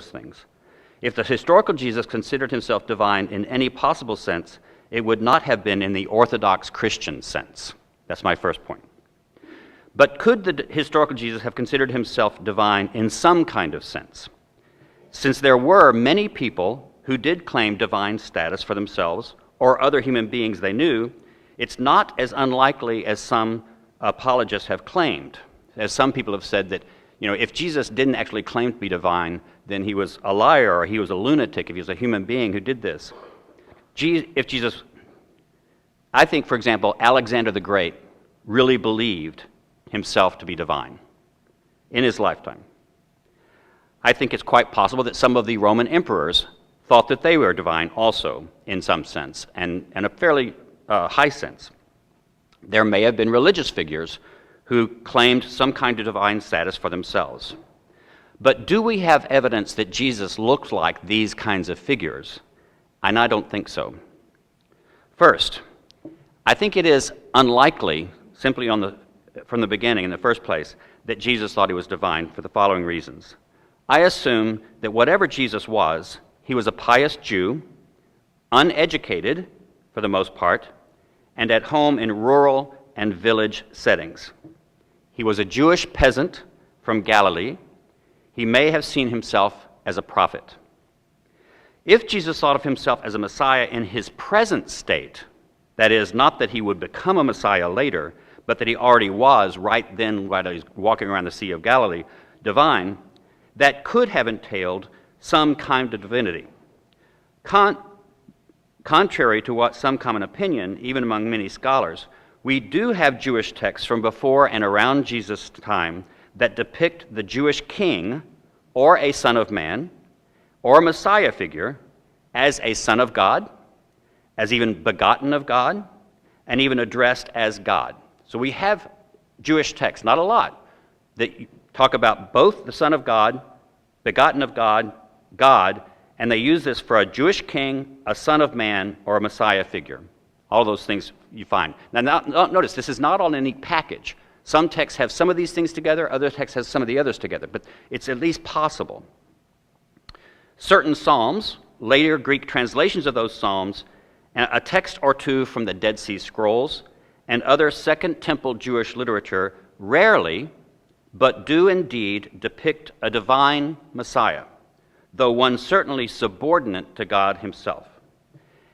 things. If the historical Jesus considered himself divine in any possible sense, it would not have been in the orthodox Christian sense. That's my first point. But could the historical Jesus have considered himself divine in some kind of sense? Since there were many people who did claim divine status for themselves or other human beings they knew, it's not as unlikely as some apologists have claimed. As some people have said that, if Jesus didn't actually claim to be divine, then he was a liar or he was a lunatic if he was a human being who did this. I think, for example, Alexander the Great really believed himself to be divine in his lifetime. I think it's quite possible that some of the Roman emperors thought that they were divine also in some sense, and a fairly high sense. There may have been religious figures who claimed some kind of divine status for themselves. But do we have evidence that Jesus looked like these kinds of figures? And I don't think so. First, I think it is unlikely, simply from the beginning, in the first place, that Jesus thought he was divine for the following reasons. I assume that whatever Jesus was, he was a pious Jew, uneducated for the most part, and at home in rural and village settings. He was a Jewish peasant from Galilee. He may have seen himself as a prophet. If Jesus thought of himself as a Messiah in his present state, that is, not that he would become a Messiah later, but that he already was right then, while he was walking around the Sea of Galilee, divine, that could have entailed some kind of divinity. Contrary to what some common opinion, even among many scholars, we do have Jewish texts from before and around Jesus' time that depict the Jewish king or a son of man or a Messiah figure as a son of God, as even begotten of God, and even addressed as God. So we have Jewish texts, not a lot, that talk about both the Son of God, begotten of God, God, and they use this for a Jewish king, a son of man, or a Messiah figure. All those things you find. Now, notice, this is not all in any package. Some texts have some of these things together, other texts have some of the others together, but it's at least possible. Certain psalms, later Greek translations of those psalms, a text or two from the Dead Sea Scrolls, and other Second Temple Jewish literature rarely, but do indeed depict a divine Messiah, though one certainly subordinate to God himself.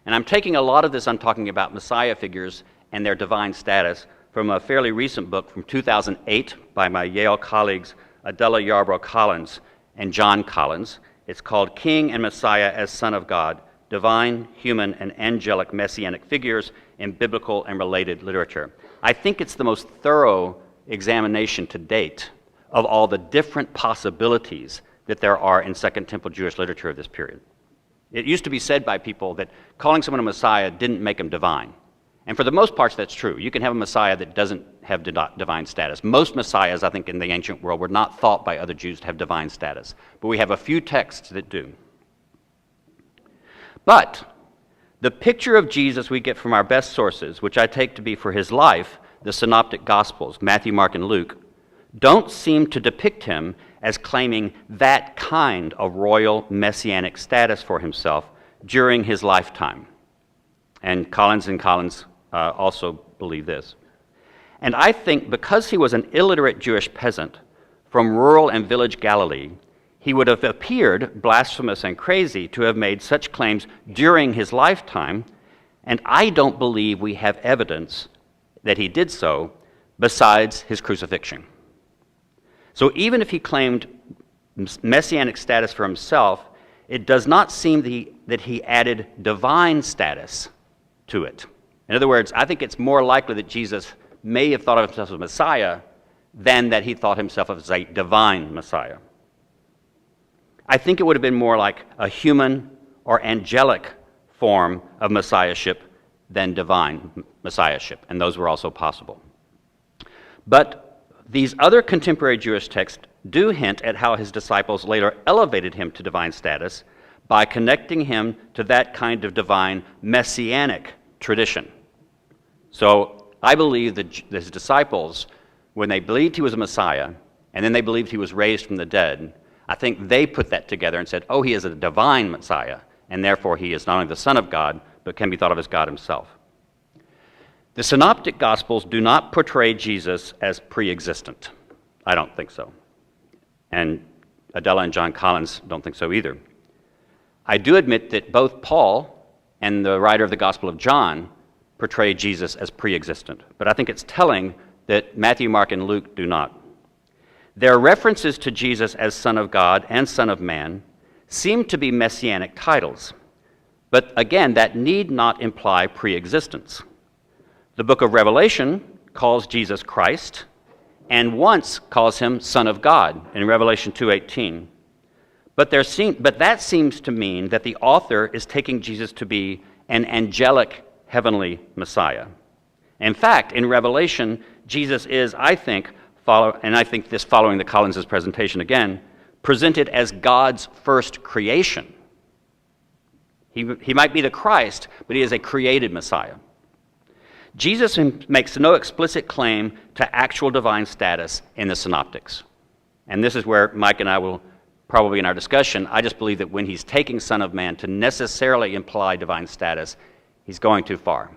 And I'm taking a lot of this, I'm talking about Messiah figures and their divine status, from a fairly recent book from 2008 by my Yale colleagues Adela Yarbrough Collins and John Collins. It's called King and Messiah as Son of God, Divine, Human, and Angelic Messianic Figures in Biblical and Related Literature. I think it's the most thorough examination to date of all the different possibilities that there are in Second Temple Jewish literature of this period. It used to be said by people that calling someone a Messiah didn't make him divine. And for the most part, that's true. You can have a Messiah that doesn't have divine status. Most Messiahs, I think, in the ancient world were not thought by other Jews to have divine status. But we have a few texts that do. But the picture of Jesus we get from our best sources, which I take to be for his life, the Synoptic Gospels, Matthew, Mark, and Luke, don't seem to depict him as claiming that kind of royal messianic status for himself during his lifetime. And Collins also believe this. And I think because he was an illiterate Jewish peasant from rural and village Galilee, he would have appeared blasphemous and crazy to have made such claims during his lifetime, and I don't believe we have evidence that he did so besides his crucifixion. So even if he claimed messianic status for himself, it does not seem that he added divine status to it. In other words, I think it's more likely that Jesus may have thought of himself as a Messiah than that he thought himself as a divine Messiah. I think it would have been more like a human or angelic form of Messiahship than divine Messiahship, and those were also possible. But these other contemporary Jewish texts do hint at how his disciples later elevated him to divine status by connecting him to that kind of divine messianic tradition. So I believe that his disciples, when they believed he was a Messiah, and then they believed he was raised from the dead, I think they put that together and said, oh, he is a divine Messiah, and therefore he is not only the Son of God, but can be thought of as God himself. The Synoptic Gospels do not portray Jesus as pre-existent. I don't think so. And Adela and John Collins don't think so either. I do admit that both Paul and the writer of the Gospel of John portray Jesus as pre-existent, but I think it's telling that Matthew, Mark, and Luke do not. Their references to Jesus as Son of God and Son of Man seem to be messianic titles, but again, that need not imply pre-existence. The book of Revelation calls Jesus Christ, and once calls him Son of God in Revelation 2:18. But that seems to mean that the author is taking Jesus to be an angelic heavenly Messiah. In fact, in Revelation, Jesus is, I think this following the Collins' presentation again, presented as God's first creation. He might be the Christ, but he is a created Messiah. Jesus makes no explicit claim to actual divine status in the Synoptics. And this is where Mike and I will probably in our discussion, I just believe that when he's taking Son of Man to necessarily imply divine status, he's going too far.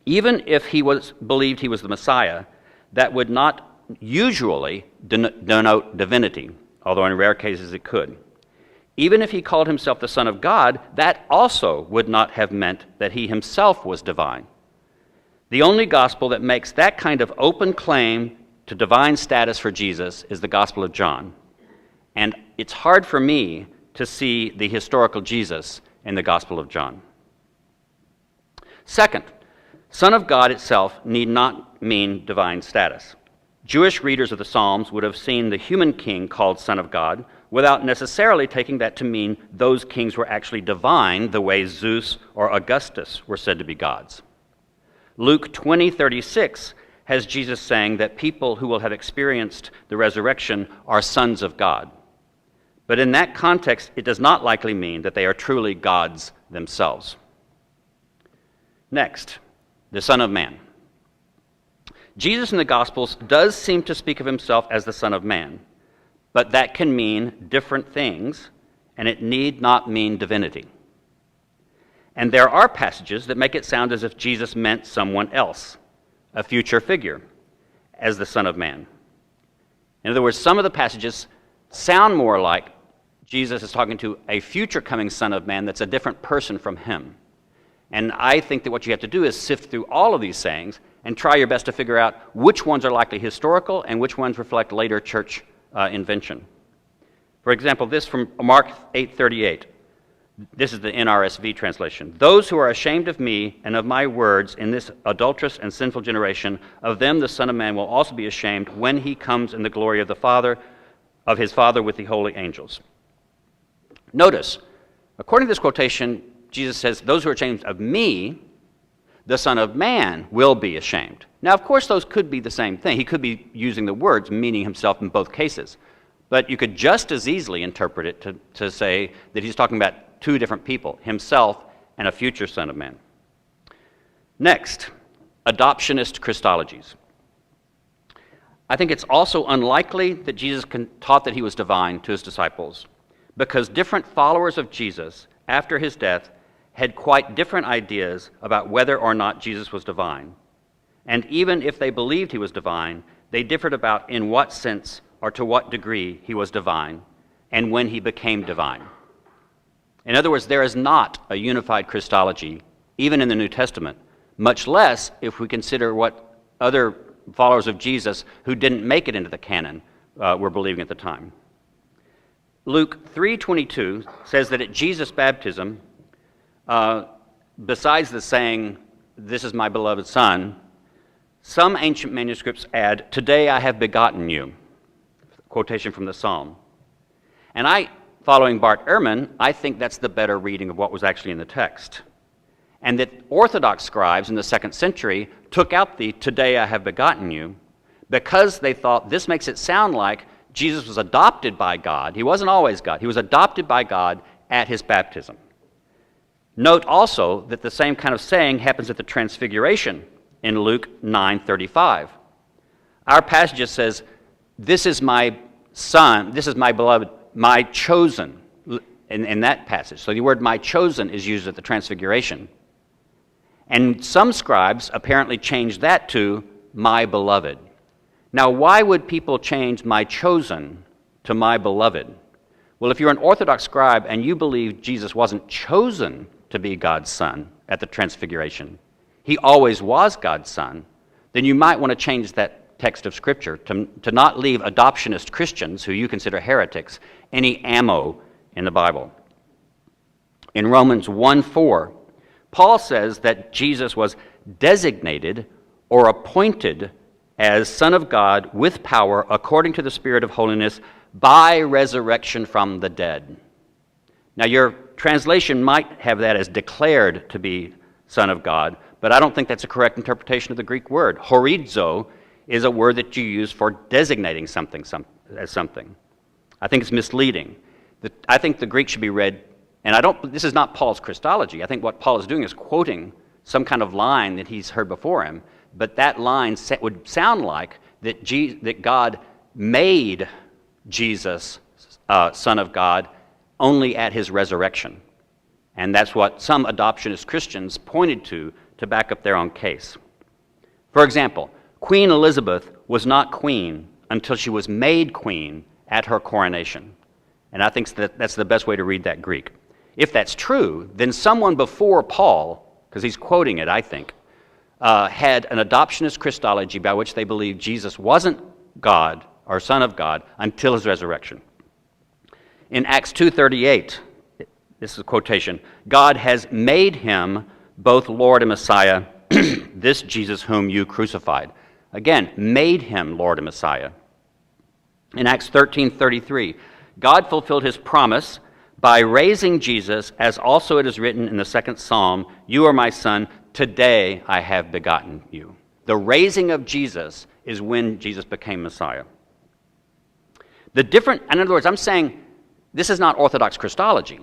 Even if he believed he was the Messiah, that would not usually denote divinity, although in rare cases it could. Even if he called himself the Son of God, that also would not have meant that he himself was divine. The only gospel that makes that kind of open claim to divine status for Jesus is the Gospel of John. And it's hard for me to see the historical Jesus in the Gospel of John. Second, Son of God itself need not mean divine status. Jewish readers of the Psalms would have seen the human king called Son of God without necessarily taking that to mean those kings were actually divine the way Zeus or Augustus were said to be gods. Luke 20:36 has Jesus saying that people who will have experienced the resurrection are sons of God. But in that context, it does not likely mean that they are truly gods themselves. Next, the Son of Man. Jesus in the Gospels does seem to speak of himself as the Son of Man, but that can mean different things, and it need not mean divinity. And there are passages that make it sound as if Jesus meant someone else, a future figure, as the Son of Man. In other words, some of the passages sound more like Jesus is talking to a future coming Son of Man that's a different person from him. And I think that what you have to do is sift through all of these sayings and try your best to figure out which ones are likely historical and which ones reflect later church invention. For example, this from Mark 8:38. This is the NRSV translation. Those who are ashamed of me and of my words in this adulterous and sinful generation, of them the Son of Man will also be ashamed when he comes in the glory of the Father, of his Father with the holy angels. Notice, according to this quotation, Jesus says, those who are ashamed of me, the Son of Man will be ashamed. Now, of course, those could be the same thing. He could be using the words, meaning himself in both cases. But you could just as easily interpret it to say that he's talking about two different people, himself and a future Son of Man. Next, adoptionist Christologies. I think it's also unlikely that Jesus taught that he was divine to his disciples, because different followers of Jesus after his death had quite different ideas about whether or not Jesus was divine. And even if they believed he was divine, they differed about in what sense or to what degree he was divine and when he became divine. In other words, there is not a unified Christology, even in the New Testament, much less if we consider what other followers of Jesus who didn't make it into the canon were believing at the time. Luke 3:22 says that at Jesus' baptism, besides the saying, "This is my beloved Son," some ancient manuscripts add, "Today I have begotten you," quotation from the Psalm. And following Bart Ehrman, I think that's the better reading of what was actually in the text. And that Orthodox scribes in the 2nd century took out the "Today I have begotten you" because they thought this makes it sound like Jesus was adopted by God. He wasn't always God. He was adopted by God at his baptism. Note also that the same kind of saying happens at the transfiguration in Luke 9:35. Our passage says, "This is my son, this is my beloved, my chosen, in that passage. So the word my chosen is used at the transfiguration. And some scribes apparently changed that to my beloved. Now, why would people change my chosen to my beloved? Well, if you're an orthodox scribe and you believe Jesus wasn't chosen to be God's son at the transfiguration, he always was God's son, then you might want to change that text of Scripture to not leave adoptionist Christians, who you consider heretics, any ammo in the Bible. In Romans 1:4, Paul says that Jesus was designated or appointed as Son of God with power according to the Spirit of holiness by resurrection from the dead. Now, your translation might have that as declared to be Son of God, but I don't think that's a correct interpretation of the Greek word. Horizo is a word that you use for designating something as something. I think it's misleading. I think the Greek should be read, and this is not Paul's Christology. I think what Paul is doing is quoting some kind of line that he's heard before him, but that line would sound like that God made Jesus Son of God only at his resurrection. And that's what some adoptionist Christians pointed to back up their own case. For example, Queen Elizabeth was not queen until she was made queen at her coronation. And I think that's the best way to read that Greek. If that's true, then someone before Paul, because he's quoting it, I think, had an adoptionist Christology by which they believed Jesus wasn't God or Son of God until his resurrection. In Acts 2:38, this is a quotation, God has made him both Lord and Messiah, this Jesus whom you crucified. Again, made him Lord and Messiah. In Acts 13:33, God fulfilled his promise by raising Jesus, as also it is written in the second Psalm, you are my son, today I have begotten you. The raising of Jesus is when Jesus became Messiah. In other words, I'm saying this is not Orthodox Christology.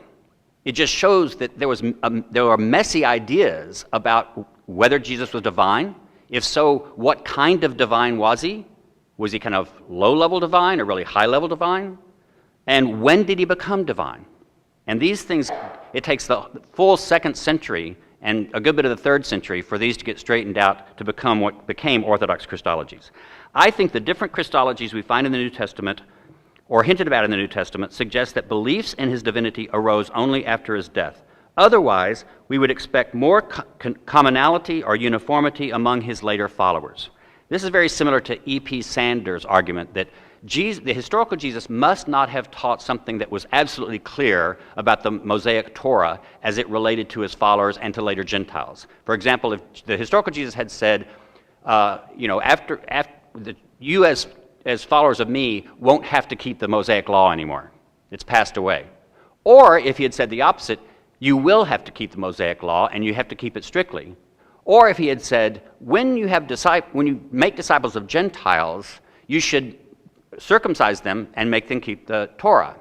It just shows that there were messy ideas about whether Jesus was divine. If so, what kind of divine was he? Was he kind of low-level divine or really high-level divine? And when did he become divine? And these things, it takes the full 2nd century and a good bit of the 3rd century for these to get straightened out to become what became Orthodox Christologies. I think the different Christologies we find in the New Testament or hinted about in the New Testament suggest that beliefs in his divinity arose only after his death. Otherwise, we would expect more commonality or uniformity among his later followers. This is very similar to E.P. Sanders' argument that the historical Jesus must not have taught something that was absolutely clear about the Mosaic Torah as it related to his followers and to later Gentiles. For example, if the historical Jesus had said, after you as followers of me won't have to keep the Mosaic law anymore. It's passed away. Or if he had said the opposite, you will have to keep the Mosaic law and you have to keep it strictly. Or if he had said, when you make disciples of Gentiles, you should circumcise them and make them keep the Torah.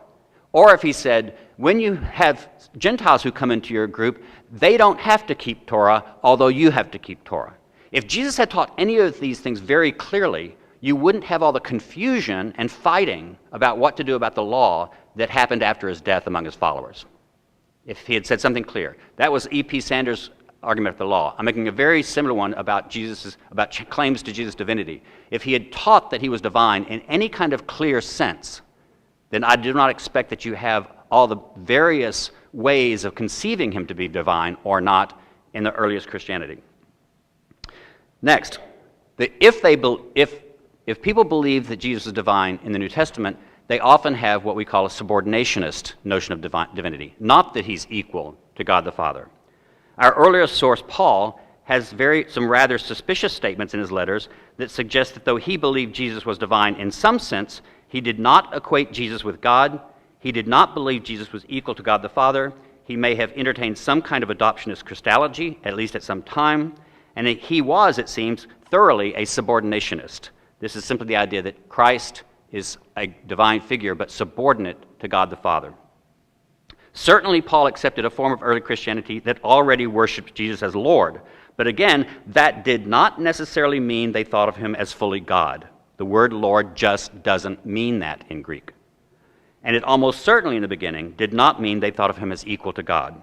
Or if he said, when you have Gentiles who come into your group, they don't have to keep Torah, although you have to keep Torah. If Jesus had taught any of these things very clearly, you wouldn't have all the confusion and fighting about what to do about the law that happened after his death among his followers. If he had said something clear. That was E.P. Sanders' argument of the law. I'm making a very similar one about claims to Jesus' divinity. If he had taught that he was divine in any kind of clear sense, then I do not expect that you have all the various ways of conceiving him to be divine or not in the earliest Christianity. Next, if people believe that Jesus is divine in the New Testament, they often have what we call a subordinationist notion of divinity, not that he's equal to God the Father. Our earliest source, Paul, has some rather suspicious statements in his letters that suggest that though he believed Jesus was divine in some sense, he did not equate Jesus with God, he did not believe Jesus was equal to God the Father, he may have entertained some kind of adoptionist Christology, at least at some time, and he was, it seems, thoroughly a subordinationist. This is simply the idea that Christ is a divine figure, but subordinate to God the Father. Certainly, Paul accepted a form of early Christianity that already worshipped Jesus as Lord. But again, that did not necessarily mean they thought of him as fully God. The word Lord just doesn't mean that in Greek. And it almost certainly in the beginning did not mean they thought of him as equal to God.